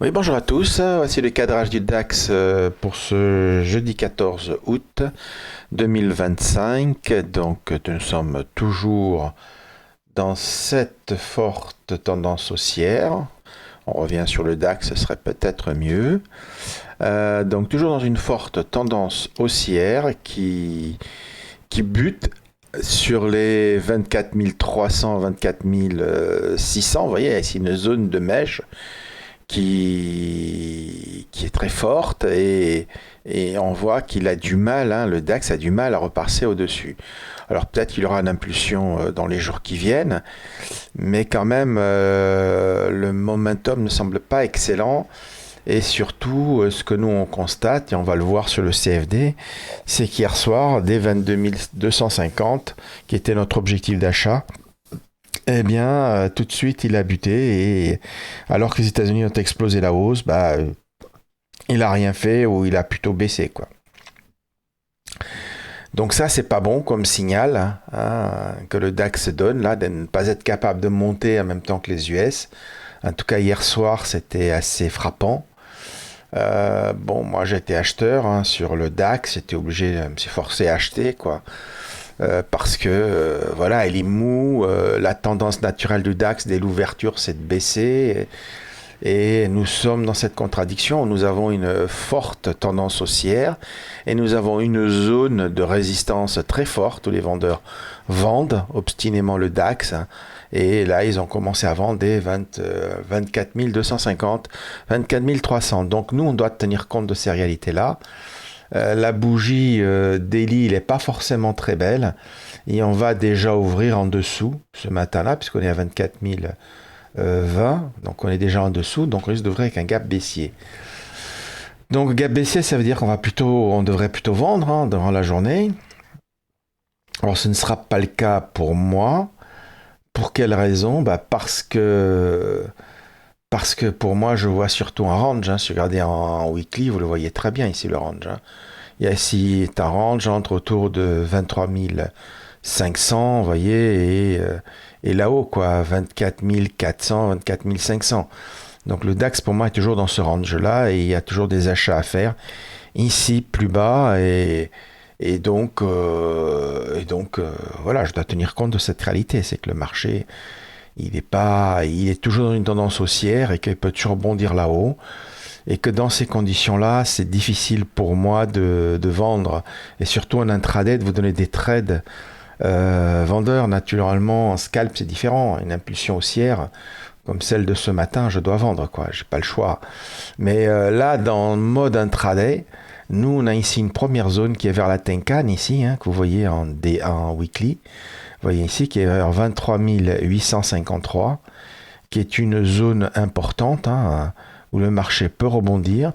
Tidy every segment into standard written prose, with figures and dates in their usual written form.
Oui, bonjour à tous. Voici le cadrage du DAX pour ce jeudi 14 août 2025. Donc, nous sommes toujours dans cette forte tendance haussière. On revient sur le DAX, ce serait peut-être mieux. Donc, toujours dans une forte tendance haussière qui bute sur les 24 300, 24 600. Vous voyez, c'est une zone de mèche qui est très forte et on voit qu'il a du mal, hein, le DAX a du mal à repasser au-dessus. Alors peut-être qu'il aura une impulsion dans les jours qui viennent, mais quand même le momentum ne semble pas excellent. Et surtout, ce que nous on constate, et on va le voir sur le CFD, c'est qu'hier soir, dès 22 250, qui était notre objectif d'achat, eh bien, tout de suite, il a buté. Et alors que les États-Unis ont explosé la hausse, il a rien fait ou il a plutôt baissé, quoi. Donc ça, c'est pas bon comme signal hein, que le DAX donne, là, de ne pas être capable de monter en même temps que les US. En tout cas, hier soir, c'était assez frappant. Bon, moi, j'étais acheteur hein, sur le DAX. J'étais obligé de me suis forcé à acheter, quoi. Parce que voilà, il est mou. La tendance naturelle du DAX dès l'ouverture, c'est de baisser. Et nous sommes dans cette contradiction. Nous avons une forte tendance haussière et nous avons une zone de résistance très forte où les vendeurs vendent obstinément le DAX. Et là, ils ont commencé à vendre des 24 250, 24 300. Donc nous, on doit tenir compte de ces réalités-là. La bougie daily, elle n'est pas forcément très belle. Et on va déjà ouvrir en dessous ce matin-là, puisqu'on est à 24 020. Donc on est déjà en dessous. Donc on risque d'ouvrir avec un gap baissier. Donc gap baissier, ça veut dire on devrait plutôt vendre hein, durant la journée. Alors ce ne sera pas le cas pour moi. Pour quelle raison parce que pour moi, je vois surtout un range. Hein. Si vous regardez en weekly, vous le voyez très bien ici, le range. Hein. Il y a ici un range entre autour de 23 500, vous voyez, et là-haut, quoi, 24 400, 24 500. Donc le DAX, pour moi, est toujours dans ce range-là, et il y a toujours des achats à faire. Ici, plus bas, voilà, je dois tenir compte de cette réalité. C'est que le marché, il est toujours dans une tendance haussière et qu'il peut toujours bondir là-haut. Et que dans ces conditions-là, c'est difficile pour moi de vendre. Et surtout en intraday, de vous donner des trades vendeurs. Naturellement, en scalp, c'est différent. Une impulsion haussière, comme celle de ce matin, je dois vendre, quoi. J'ai pas le choix. Mais là, dans le mode intraday, nous, on a ici une première zone qui est vers la Tenkan, ici, hein, que vous voyez en weekly. Vous voyez ici, qui est vers 23 853, qui est une zone importante, hein, où le marché peut rebondir.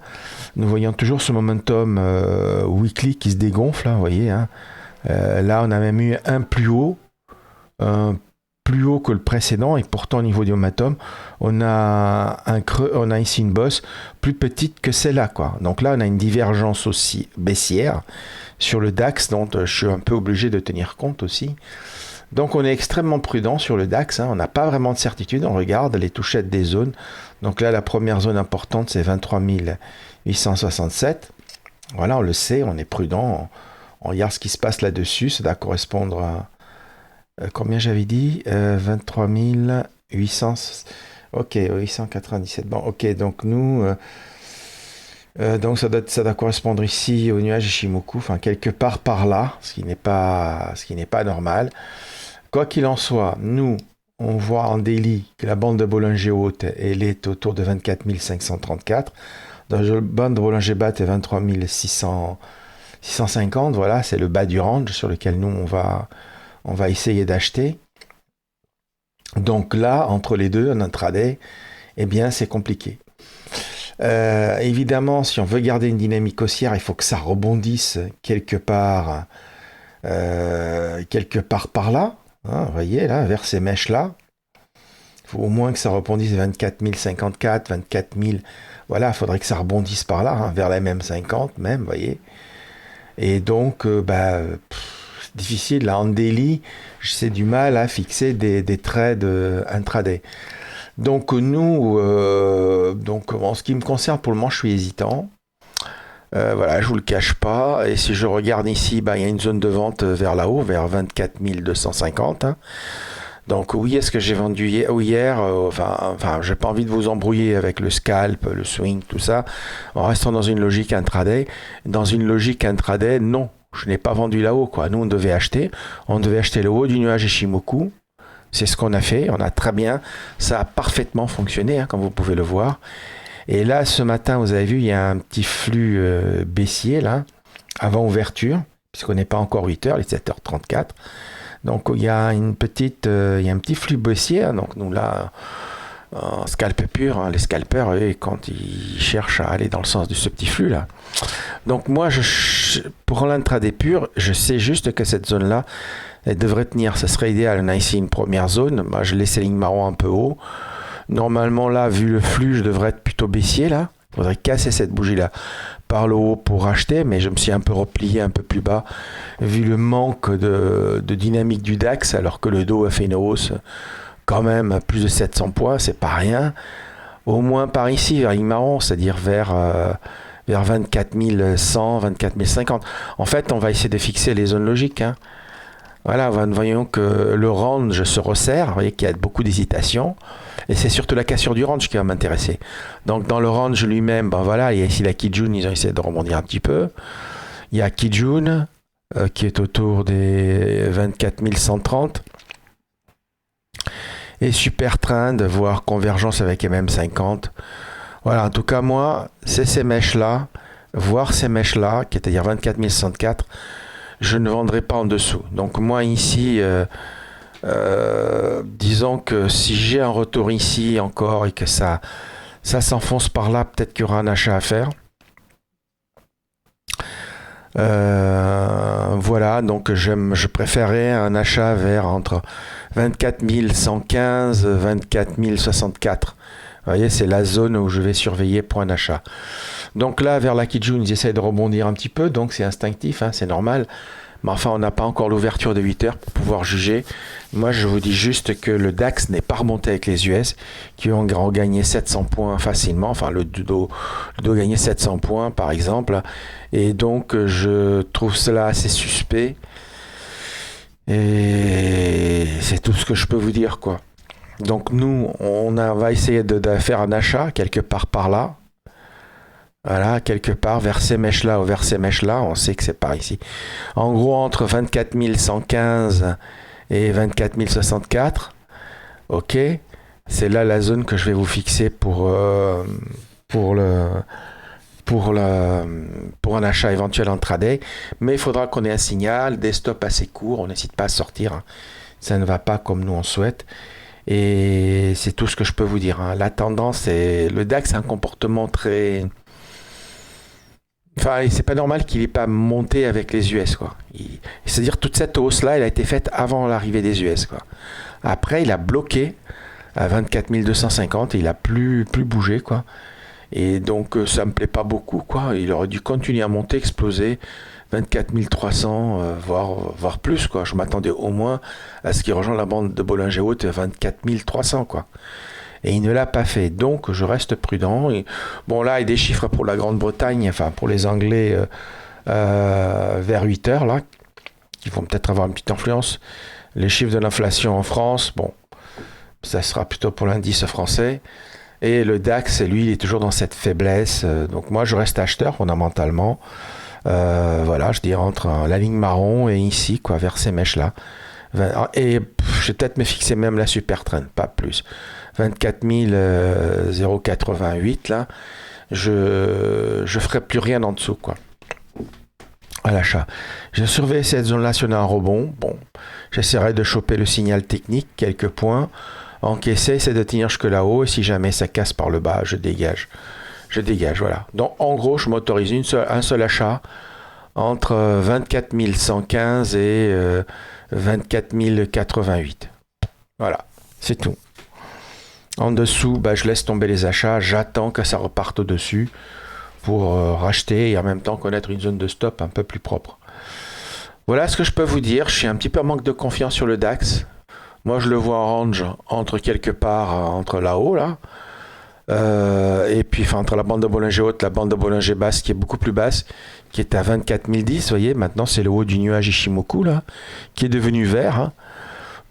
Nous voyons toujours ce momentum weekly qui se dégonfle, hein, vous voyez. Hein. Là, on a même eu un plus haut que le précédent, et pourtant au niveau du momentum, on a ici une bosse plus petite que celle-là, quoi. Donc là, on a une divergence aussi baissière sur le DAX, dont je suis un peu obligé de tenir compte aussi. Donc on est extrêmement prudent sur le DAX, hein. On n'a pas vraiment de certitude, on regarde les touchettes des zones. Donc là, la première zone importante, c'est 23 867. Voilà, on le sait, on est prudent, on regarde ce qui se passe là-dessus, ça doit correspondre à... combien j'avais dit 23 800... Ok, 897. Bon, ok, donc nous... donc ça doit correspondre ici au nuage Ishimoku, enfin quelque part par là, ce qui n'est pas normal. Quoi qu'il en soit, nous, on voit en daily que la bande de Bollinger haute, elle est autour de 24 534. Dans la bande de Bollinger basse est 23 650. Voilà, c'est le bas du range sur lequel nous, on va essayer d'acheter. Donc là, entre les deux, en intraday, eh bien, c'est compliqué. Évidemment, si on veut garder une dynamique haussière, il faut que ça rebondisse quelque part par là. Hein, vous voyez, là, vers ces mèches-là. Il faut au moins que ça rebondisse 24 054, 24 000. Voilà, il faudrait que ça rebondisse par là, hein, vers la même 50 même, vous voyez. Et donc, c'est difficile. Là, en daily, j'ai du mal à fixer des trades intraday. Donc nous, Donc, en ce qui me concerne, pour le moment, je suis hésitant. Voilà, je vous le cache pas. Et si je regarde ici, il y a une zone de vente vers là-haut, vers 24 250. Hein. Donc oui, est-ce que j'ai vendu hier, enfin, j'ai pas envie de vous embrouiller avec le scalp, le swing, tout ça. En restant dans une logique intraday. Dans une logique intraday, non, je n'ai pas vendu là-haut, quoi. Nous, on devait acheter le haut du nuage Ishimoku. C'est ce qu'on a fait, on a très bien, ça a parfaitement fonctionné, hein, comme vous pouvez le voir. Et là, ce matin, vous avez vu, il y a un petit flux baissier, là, avant ouverture, puisqu'on n'est pas encore 8h, les 7h34. Donc, il y a un petit flux baissier. Hein, donc, nous, là, en scalp pur, hein, les scalpers, eux, quand ils cherchent à aller dans le sens de ce petit flux, là. Donc, moi, pour l'intraday pur, je sais juste que cette zone-là, elle devrait tenir. Ça serait idéal. On a ici une première zone. Moi, je laisse les lignes marron un peu haut. Normalement, là, vu le flux, je devrais être plutôt baissier, là. Il faudrait casser cette bougie-là par le haut pour acheter, mais je me suis un peu replié un peu plus bas, vu le manque de dynamique du DAX, alors que le dos a fait une hausse quand même à plus de 700 points, c'est pas rien. Au moins par ici, vers ligne marron, c'est-à-dire vers 24 100, 24 050. En fait, on va essayer de fixer les zones logiques, hein. Voilà, voyons que le range se resserre, vous voyez qu'il y a beaucoup d'hésitation, et c'est surtout la cassure du range qui va m'intéresser. Donc dans le range lui-même, voilà, il y a ici la Kijun, ils ont essayé de rebondir un petit peu. Il y a Kijun qui est autour des 24 130. Et Super Trend, voire convergence avec MM50. Voilà, en tout cas moi, c'est ces mèches-là, voire ces mèches-là, qui est à dire 24 164, je ne vendrai pas en dessous. Donc moi ici, disons que si j'ai un retour ici encore et que ça s'enfonce par là, peut-être qu'il y aura un achat à faire. Voilà, donc je préférerais un achat vers entre 24 115 24 064. Vous voyez, c'est la zone où je vais surveiller pour un achat. Donc là, vers la Kijun, ils essayent de rebondir un petit peu, donc c'est instinctif, hein, c'est normal. Mais enfin, on n'a pas encore l'ouverture de 8 heures pour pouvoir juger. Moi, je vous dis juste que le DAX n'est pas remonté avec les US, qui ont gagné 700 points facilement. Enfin, le dos gagné 700 points, par exemple. Et donc, je trouve cela assez suspect. Et c'est tout ce que je peux vous dire, quoi. Donc, nous, on va essayer de faire un achat quelque part par là. Voilà, quelque part vers ces mèches-là ou vers ces mèches-là, on sait que c'est par ici. En gros, entre 24 115 et 24 064, ok, c'est là la zone que je vais vous fixer pour un achat éventuel en intraday. Mais il faudra qu'on ait un signal, des stops assez courts, on n'hésite pas à sortir. Hein. Ça ne va pas comme nous on souhaite. Et c'est tout ce que je peux vous dire. Hein. La tendance, le DAX a un comportement très... Enfin, c'est pas normal qu'il n'ait pas monté avec les US, quoi. C'est-à-dire toute cette hausse-là, elle a été faite avant l'arrivée des US, quoi. Après, il a bloqué à 24 250 et il a plus bougé, quoi. Et donc, ça me plaît pas beaucoup, quoi. Il aurait dû continuer à monter, exploser 24 300, voire plus, quoi. Je m'attendais au moins à ce qu'il rejoigne la bande de Bollinger Haute 24 300, quoi. Et il ne l'a pas fait. Donc, je reste prudent. Et, bon, là, il y a des chiffres pour la Grande-Bretagne, enfin, pour les Anglais, vers 8 heures, là, qui vont peut-être avoir une petite influence. Les chiffres de l'inflation en France, bon, ça sera plutôt pour l'indice français. Et le DAX, lui, il est toujours dans cette faiblesse. Donc, moi, je reste acheteur, fondamentalement. Voilà, je dirais entre la ligne marron et ici, quoi, vers ces mèches-là. Et je vais peut-être me fixer même la super trend, pas plus. 24 088, là, je ferai plus rien en dessous, quoi, à l'achat. Je surveille cette zone-là si on a un rebond. Bon, j'essaierai de choper le signal technique, quelques points, encaisser, c'est de tenir jusque là-haut, et si jamais ça casse par le bas, je dégage. Voilà. Donc, en gros, je m'autorise un seul achat entre 24 115 et 24 088. Voilà, c'est tout. En dessous, je laisse tomber les achats, j'attends que ça reparte au-dessus pour racheter et en même temps connaître une zone de stop un peu plus propre. Voilà ce que je peux vous dire. Je suis un petit peu en manque de confiance sur le DAX. Moi, je le vois en range entre quelque part, entre là-haut, là. Et puis enfin, entre la bande de Bollinger haute, la bande de Bollinger basse qui est beaucoup plus basse, qui est à 24 010, vous voyez, maintenant c'est le haut du nuage Ishimoku là, qui est devenu vert, hein.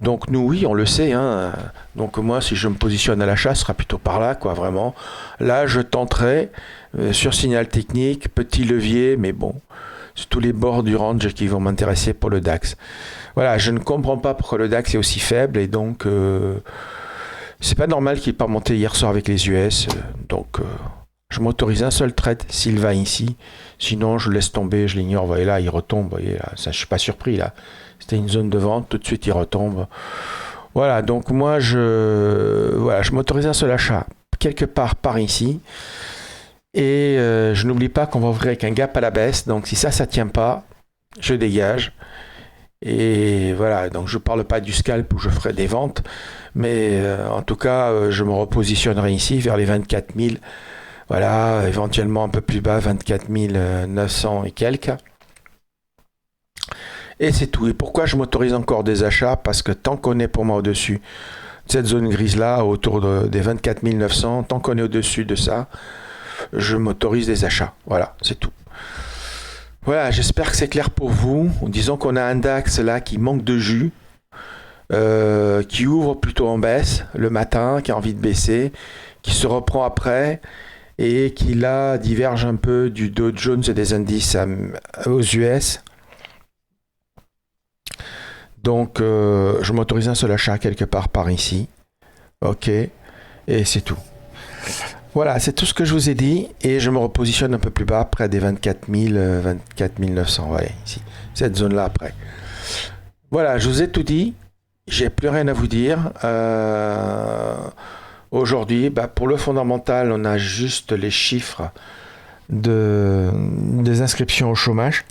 Donc nous, oui, on le sait, hein. Donc moi, si je me positionne à l'achat, ce sera plutôt par là, quoi, vraiment. Là, je tenterai sur signal technique, petit levier, mais bon, c'est tous les bords du range qui vont m'intéresser pour le DAX. Voilà, je ne comprends pas pourquoi le DAX est aussi faible, et donc c'est pas normal qu'il n'ait pas monté hier soir avec les US. Donc je m'autorise un seul trade s'il va ici. Sinon, je laisse tomber, je l'ignore. Vous voyez là, il retombe. Vous voyez là, ça, je suis pas surpris là. C'était une zone de vente, tout de suite il retombe. Voilà, donc moi je m'autorise un seul achat quelque part par ici. Et je n'oublie pas qu'on va ouvrir avec un gap à la baisse. Donc si ça tient pas, je dégage. Et voilà, donc je parle pas du scalp où je ferai des ventes, mais en tout cas, je me repositionnerai ici vers les 24 000. Voilà, éventuellement un peu plus bas, 24 900 et quelques. Et c'est tout. Et pourquoi je m'autorise encore des achats? Parce que tant qu'on est pour moi au-dessus de cette zone grise-là, autour des 24 900, tant qu'on est au-dessus de ça, je m'autorise des achats. Voilà, c'est tout. Voilà, j'espère que c'est clair pour vous. Disons qu'on a un DAX là qui manque de jus, qui ouvre plutôt en baisse le matin, qui a envie de baisser, qui se reprend après et qui là diverge un peu du Dow Jones et des indices aux US. Donc, je m'autorise un seul achat quelque part par ici. Ok, et c'est tout. Voilà, c'est tout ce que je vous ai dit. Et je me repositionne un peu plus bas, près des 24 000, 24 900. Voilà, ici, cette zone-là après. Voilà, je vous ai tout dit. J'ai plus rien à vous dire. Aujourd'hui, pour le fondamental, on a juste les chiffres des inscriptions au chômage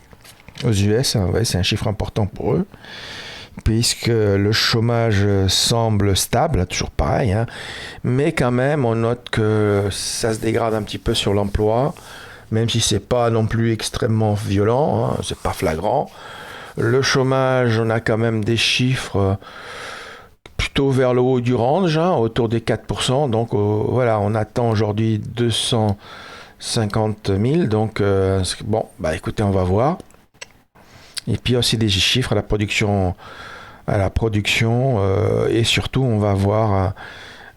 aux US. Ouais, c'est un chiffre important pour eux, puisque le chômage semble stable, toujours pareil, hein, mais quand même on note que ça se dégrade un petit peu sur l'emploi, même si c'est pas non plus extrêmement violent, hein, c'est pas flagrant. Le chômage, on a quand même des chiffres plutôt vers le haut du range, hein, autour des 4%, donc voilà, on attend aujourd'hui 250 000, donc bon, écoutez, on va voir. Et puis aussi des chiffres à la production, et surtout on va voir.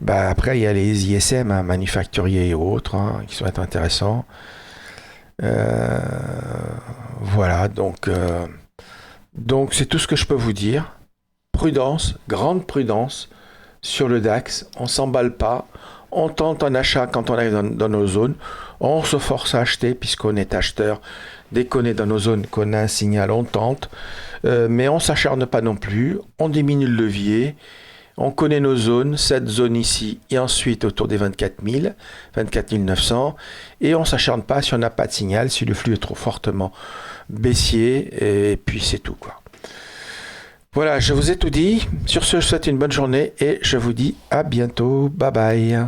Après il y a les ISM, hein, manufacturiers et autres, hein, qui sont intéressants. Voilà, donc c'est tout ce que je peux vous dire. Prudence, grande prudence sur le DAX. On s'emballe pas. On tente un achat quand on arrive dans nos zones. On se force à acheter puisqu'on est acheteur. Dès qu'on est dans nos zones, qu'on a un signal, on tente. Mais on ne s'acharne pas non plus. On diminue le levier. On connaît nos zones, cette zone ici et ensuite autour des 24 000, 24 900. Et on ne s'acharne pas si on n'a pas de signal, si le flux est trop fortement baissier. Et puis c'est tout, quoi. Voilà, je vous ai tout dit. Sur ce, je vous souhaite une bonne journée et je vous dis à bientôt. Bye bye.